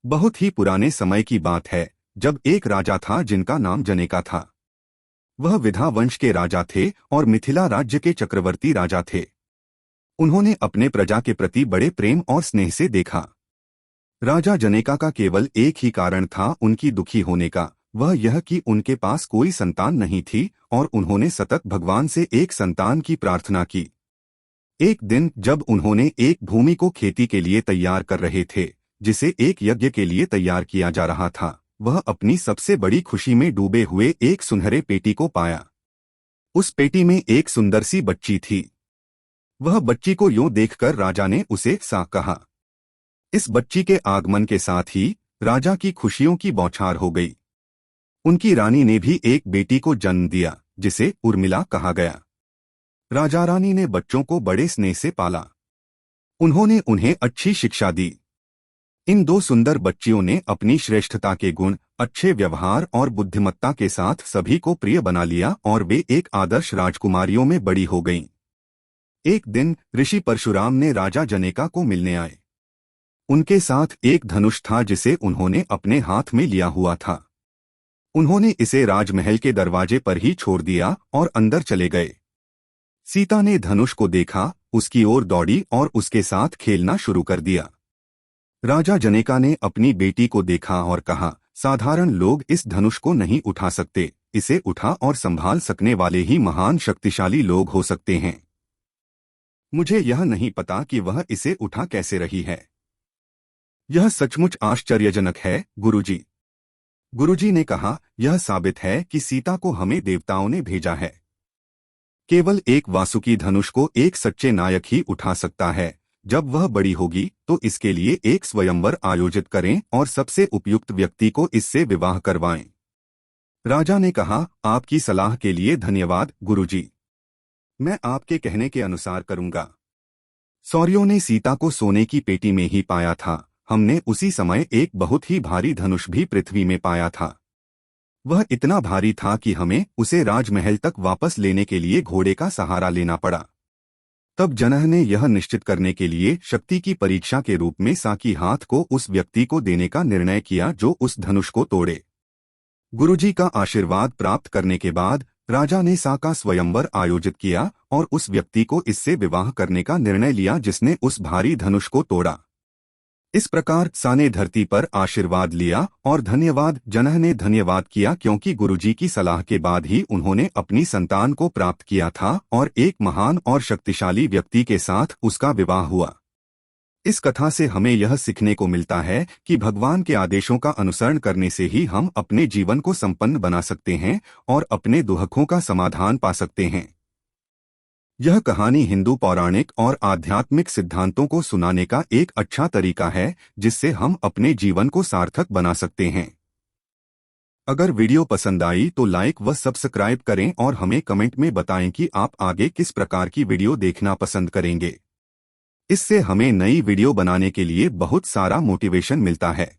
बहुत ही पुराने समय की बात है, जब एक राजा था जिनका नाम जनेका था। वह विधा वंश के राजा थे और मिथिला राज्य के चक्रवर्ती राजा थे। उन्होंने अपने प्रजा के प्रति बड़े प्रेम और स्नेह से देखा। राजा जनेका का केवल एक ही कारण था उनकी दुखी होने का, वह यह कि उनके पास कोई संतान नहीं थी और उन्होंने सतत भगवान से एक संतान की प्रार्थना की। एक दिन जब उन्होंने एक भूमि को खेती के लिए तैयार कर रहे थे, जिसे एक यज्ञ के लिए तैयार किया जा रहा था, वह अपनी सबसे बड़ी खुशी में डूबे हुए एक सुनहरे पेटी को पाया। उस पेटी में एक सुंदर सी बच्ची थी। वह बच्ची को यूं देखकर राजा ने उसे सा कहा। इस बच्ची के आगमन के साथ ही राजा की खुशियों की बौछार हो गई। उनकी रानी ने भी एक बेटी को जन्म दिया, जिसे उर्मिला कहा गया। राजा रानी ने बच्चों को बड़े स्नेह से पाला। उन्होंने उन्हें अच्छी शिक्षा दी। इन दो सुंदर बच्चियों ने अपनी श्रेष्ठता के गुण, अच्छे व्यवहार और बुद्धिमत्ता के साथ सभी को प्रिय बना लिया और वे एक आदर्श राजकुमारियों में बड़ी हो गईं। एक दिन ऋषि परशुराम ने राजा जनेका को मिलने आए। उनके साथ एक धनुष था जिसे उन्होंने अपने हाथ में लिया हुआ था। उन्होंने इसे राजमहल के दरवाजे पर ही छोड़ दिया और अंदर चले गए। सीता ने धनुष को देखा, उसकी ओर दौड़ी और उसके साथ खेलना शुरू कर दिया। राजा जनेका ने अपनी बेटी को देखा और कहा, साधारण लोग इस धनुष को नहीं उठा सकते, इसे उठा और संभाल सकने वाले ही महान शक्तिशाली लोग हो सकते हैं। मुझे यह नहीं पता कि वह इसे उठा कैसे रही है। यह सचमुच आश्चर्यजनक है, गुरुजी। गुरुजी ने कहा, यह साबित है कि सीता को हमें देवताओं ने भेजा है। केवल एक वासुकी धनुष को एक सच्चे नायक ही उठा सकता है। जब वह बड़ी होगी तो इसके लिए एक स्वयंवर आयोजित करें और सबसे उपयुक्त व्यक्ति को इससे विवाह करवाएं। राजा ने कहा, आपकी सलाह के लिए धन्यवाद, गुरुजी। मैं आपके कहने के अनुसार करूंगा। सौर्यों ने सीता को सोने की पेटी में ही पाया था। हमने उसी समय एक बहुत ही भारी धनुष भी पृथ्वी में पाया था। वह इतना भारी था कि हमें उसे राजमहल तक वापस लेने के लिए घोड़े का सहारा लेना पड़ा। तब जनह ने यह निश्चित करने के लिए शक्ति की परीक्षा के रूप में साकी हाथ को उस व्यक्ति को देने का निर्णय किया जो उस धनुष को तोड़े। गुरुजी का आशीर्वाद प्राप्त करने के बाद राजा ने सा का स्वयंवर आयोजित किया और उस व्यक्ति को इससे विवाह करने का निर्णय लिया जिसने उस भारी धनुष को तोड़ा। इस प्रकार सा ने धरती पर आशीर्वाद लिया और धन्यवाद जनह ने धन्यवाद किया, क्योंकि गुरुजी की सलाह के बाद ही उन्होंने अपनी संतान को प्राप्त किया था और एक महान और शक्तिशाली व्यक्ति के साथ उसका विवाह हुआ। इस कथा से हमें यह सीखने को मिलता है कि भगवान के आदेशों का अनुसरण करने से ही हम अपने जीवन को संपन्न बना सकते हैं और अपने दुखों का समाधान पा सकते हैं। यह कहानी हिंदू पौराणिक और आध्यात्मिक सिद्धांतों को सुनाने का एक अच्छा तरीका है जिससे हम अपने जीवन को सार्थक बना सकते हैं। अगर वीडियो पसंद आई तो लाइक व सब्सक्राइब करें और हमें कमेंट में बताएं कि आप आगे किस प्रकार की वीडियो देखना पसंद करेंगे। इससे हमें नई वीडियो बनाने के लिए बहुत सारा मोटिवेशन मिलता है।